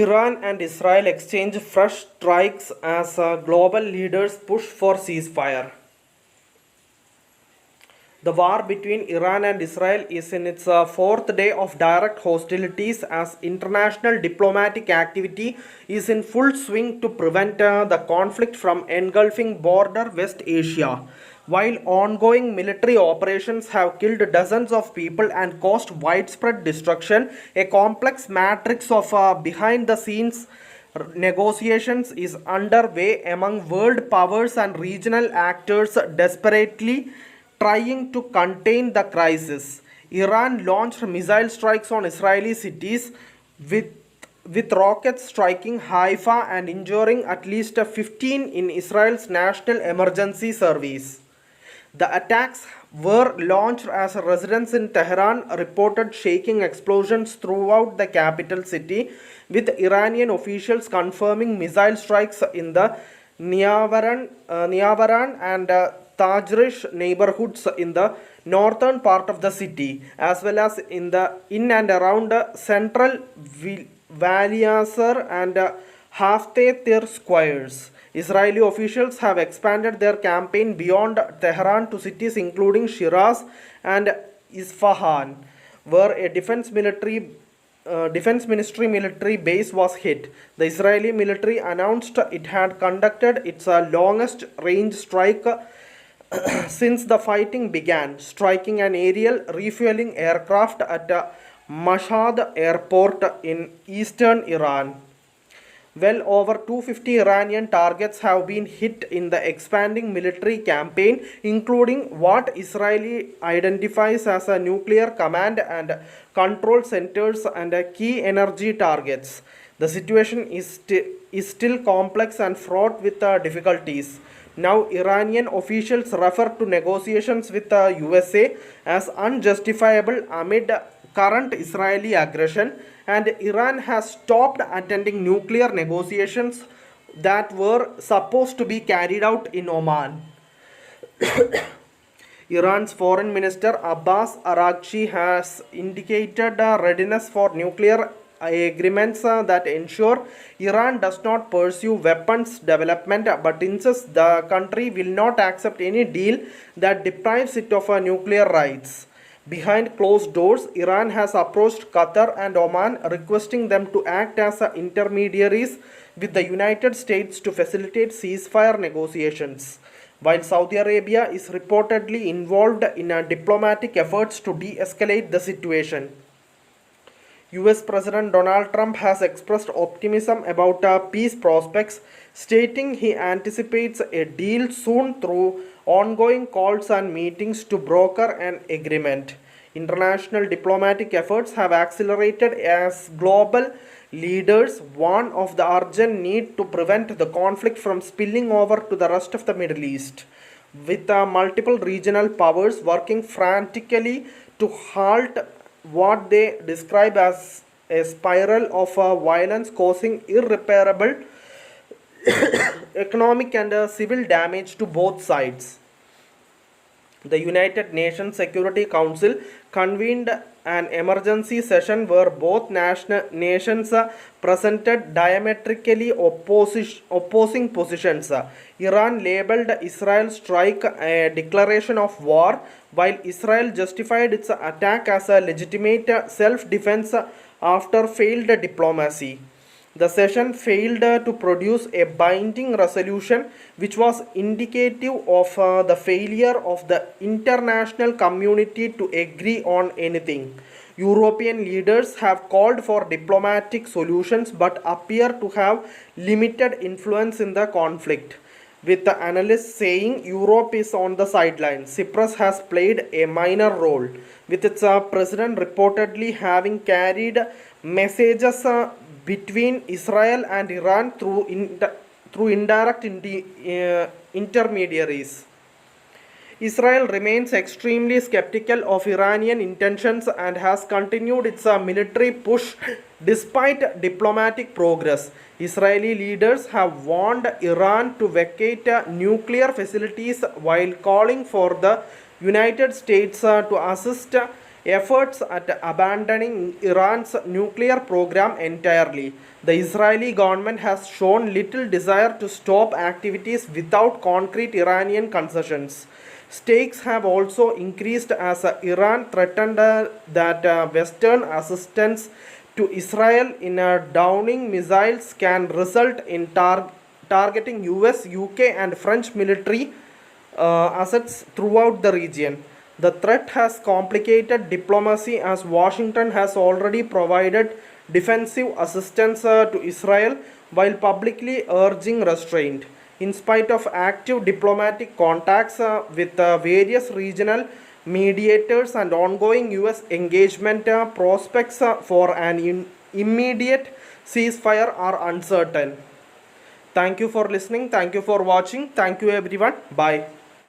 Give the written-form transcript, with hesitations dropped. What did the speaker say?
Iran and Israel exchange fresh strikes as global leaders push for ceasefire. The war between Iran and Israel is in its fourth day of direct hostilities as international diplomatic activity is in full swing to prevent the conflict from engulfing border West Asia. While ongoing military operations have killed dozens of people and caused widespread destruction, a complex matrix of behind the scenes negotiations is underway among world powers and regional actors desperately trying to contain the crisis. Iran launched missile strikes on Israeli cities with rockets striking Haifa and injuring at least 15 in Israel's National Emergency Service. The attacks were launched as residents in Tehran reported shaking explosions throughout the capital city, with Iranian officials confirming missile strikes in the Niavaran and Tajrish neighborhoods in the northern part of the city, as well as in and around central Valiasar and Haftetir squares. Israeli officials have expanded their campaign beyond Tehran to cities including Shiraz and Isfahan, where a defense ministry military base was hit. The Israeli military announced it had conducted its longest range strike since the fighting began, striking an aerial refueling aircraft at Mashhad airport in eastern Iran. Well over 250 Iranian targets have been hit in the expanding military campaign, including what Israel identifies as a nuclear command and control centers and key energy targets. The situation is still complex and fraught with difficulties. Now, Iranian officials refer to negotiations with the USA as unjustifiable amid current Israeli aggression, and Iran has stopped attending nuclear negotiations that were supposed to be carried out in Oman. Iran's foreign minister Abbas Araghchi has indicated readiness for nuclear agreements that ensure Iran does not pursue weapons development but insists the country will not accept any deal that deprives it of nuclear rights. Behind closed doors, Iran has approached Qatar and Oman requesting them to act as intermediaries with the United States to facilitate ceasefire negotiations, while Saudi Arabia is reportedly involved in diplomatic efforts to de-escalate the situation. US President Donald Trump has expressed optimism about peace prospects, stating he anticipates a deal soon through ongoing calls and meetings to broker an agreement. International diplomatic efforts have accelerated as global leaders warn of the urgent need to prevent the conflict from spilling over to the rest of the Middle East, with multiple regional powers working frantically to halt what they describe as a spiral of violence causing irreparable economic and civil damage to both sides. The United Nations Security Council convened an emergency session where both nations presented diametrically opposing positions. Iran labeled Israel's strike a declaration of war, while Israel justified its attack as a legitimate self-defense after failed diplomacy. The session failed to produce a binding resolution, which was indicative of the failure of the international community to agree on anything. European leaders have called for diplomatic solutions but appear to have limited influence in the conflict, with the analysts saying Europe is on the sidelines. Cyprus has played a minor role, with its president reportedly having carried messages between Israel and Iran through indirect intermediaries. Israel remains extremely skeptical of Iranian intentions and has continued its military push despite diplomatic progress. Israeli leaders have warned Iran to vacate nuclear facilities while calling for the United States to assist efforts at abandoning Iran's nuclear program entirely. The Israeli government has shown little desire to stop activities without concrete Iranian concessions. Stakes have also increased as Iran threatened that Western assistance to Israel in downing missiles can result in targeting US, UK, and French military assets throughout the region. The threat has complicated diplomacy as Washington has already provided defensive assistance to Israel while publicly urging restraint. In spite of active diplomatic contacts with various regional mediators and ongoing US engagement, prospects for an immediate ceasefire are uncertain. Thank you for listening. Thank you for watching. Thank you everyone. Bye.